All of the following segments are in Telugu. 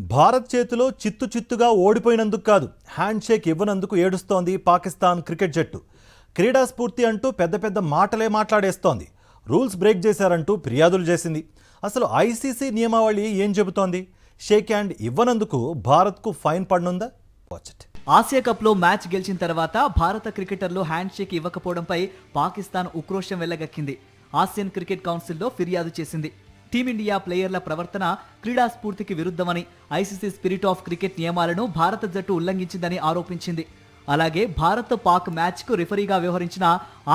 భారత్ చేతిలో చిత్తుగా ఓడిపోయినందుకు కాదు, హ్యాండ్ షేక్ ఇవ్వనందుకు ఏడుస్తోంది పాకిస్తాన్ క్రికెట్ జట్టు. క్రీడా స్ఫూర్తి అంటూ పెద్ద పెద్ద మాటలే మాట్లాడేస్తోంది. రూల్స్ బ్రేక్ చేశారంటూ ఫిర్యాదులు చేసింది. అసలు ఐసీసీ నియమావళి ఏం చెబుతోంది? షేక్ హ్యాండ్ ఇవ్వనందుకు భారత్కు ఫైన్ పడనుందా? Watch it. ఆసియా కప్లో మ్యాచ్ గెలిచిన తర్వాత భారత క్రికెటర్లు హ్యాండ్ షేక్ ఇవ్వకపోవడంపై పాకిస్తాన్ ఉక్రోషం వెళ్లగక్కింది. ఆసియన్ క్రికెట్ కౌన్సిల్లో ఫిర్యాదు చేసింది. టీమిండియా ప్లేయర్ల ప్రవర్తన క్రీడా స్ఫూర్తికి విరుద్ధమని, ఐసీసీ స్పిరిట్ ఆఫ్ క్రికెట్ నియమాలను భారత జట్టు ఉల్లంఘించిందని ఆరోపించింది. అలాగే భారత్ పాక్ మ్యాచ్కు రిఫరీగా వ్యవహరించిన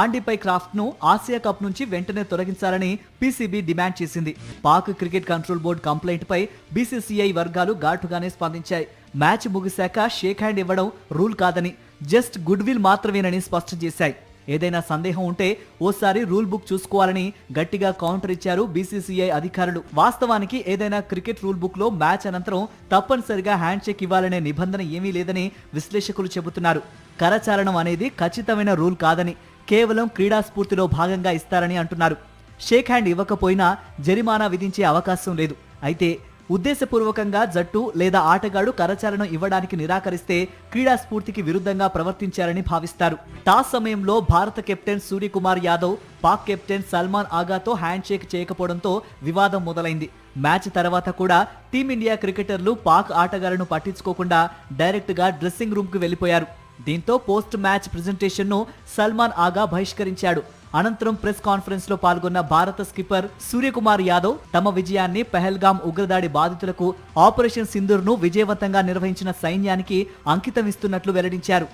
ఆండీపై క్రాఫ్ట్ను ఆసియా కప్ నుంచి వెంటనే తొలగించాలని పీసీబీ డిమాండ్ చేసింది. పాక్ క్రికెట్ కంట్రోల్ బోర్డు కంప్లైంట్పై బీసీసీఐ వర్గాలు ఘాటుగానే స్పందించాయి. మ్యాచ్ ముగిశాక షేక్ హ్యాండ్ ఇవ్వడం రూల్ కాదని, జస్ట్ గుడ్ విల్ మాత్రమేనని స్పష్టం చేశాయి. ఏదైనా సందేహం ఉంటే ఓసారి రూల్ బుక్ చూసుకోవాలని గట్టిగా కౌంటర్ ఇచ్చారు బీసీసీఐ అధికారులు. వాస్తవానికి ఏదైనా క్రికెట్ రూల్ బుక్ లో మ్యాచ్ అనంతరం తప్పనిసరిగా హ్యాండ్ షేక్ ఇవ్వాలనే నిబంధన ఏమీ లేదని విశ్లేషకులు చెబుతున్నారు. కరచాలనం అనేది ఖచ్చితమైన రూల్ కాదని, కేవలం క్రీడా స్ఫూర్తిలో భాగంగా ఇస్తారని అంటున్నారు. షేక్ హ్యాండ్ ఇవ్వకపోయినా జరిమానా విధించే అవకాశం లేదు. అయితే ఉద్దేశపూర్వకంగా జట్టు లేదా ఆటగాడు కరచాలనం ఇవ్వడానికి నిరాకరిస్తే క్రీడా స్ఫూర్తికి విరుద్ధంగా ప్రవర్తించారని భావిస్తారు. టాస్ సమయంలో భారత కెప్టెన్ సూర్యకుమార్ యాదవ్ పాక్ కెప్టెన్ సల్మాన్ ఆగాతో హ్యాండ్ షేక్ చేయకపోవడంతో వివాదం మొదలైంది. మ్యాచ్ తర్వాత కూడా టీమిండియా క్రికెటర్లు పాక్ ఆటగాళ్లను పట్టించుకోకుండా డైరెక్ట్ గా డ్రెస్సింగ్ రూమ్ కు వెళ్లిపోయారు. దీంతో పోస్ట్ మ్యాచ్ ప్రెజెంటేషన్ ను సల్మాన్ ఆగా బహిష్కరించాడు. అనంతరం ప్రెస్ కాన్ఫరెన్స్ లో పాల్గొన్న భారత స్కిప్పర్ సూర్యకుమార్ యాదవ్ తమ విజయాన్ని పెహల్గాం ఉగ్రదాడి బాధితులకు ఆపరేషన్ సింధూర్ ను విజయవంతంగా నిర్వహించిన సైన్యానికి అంకితం ఇస్తున్నట్లు వెల్లడించారు.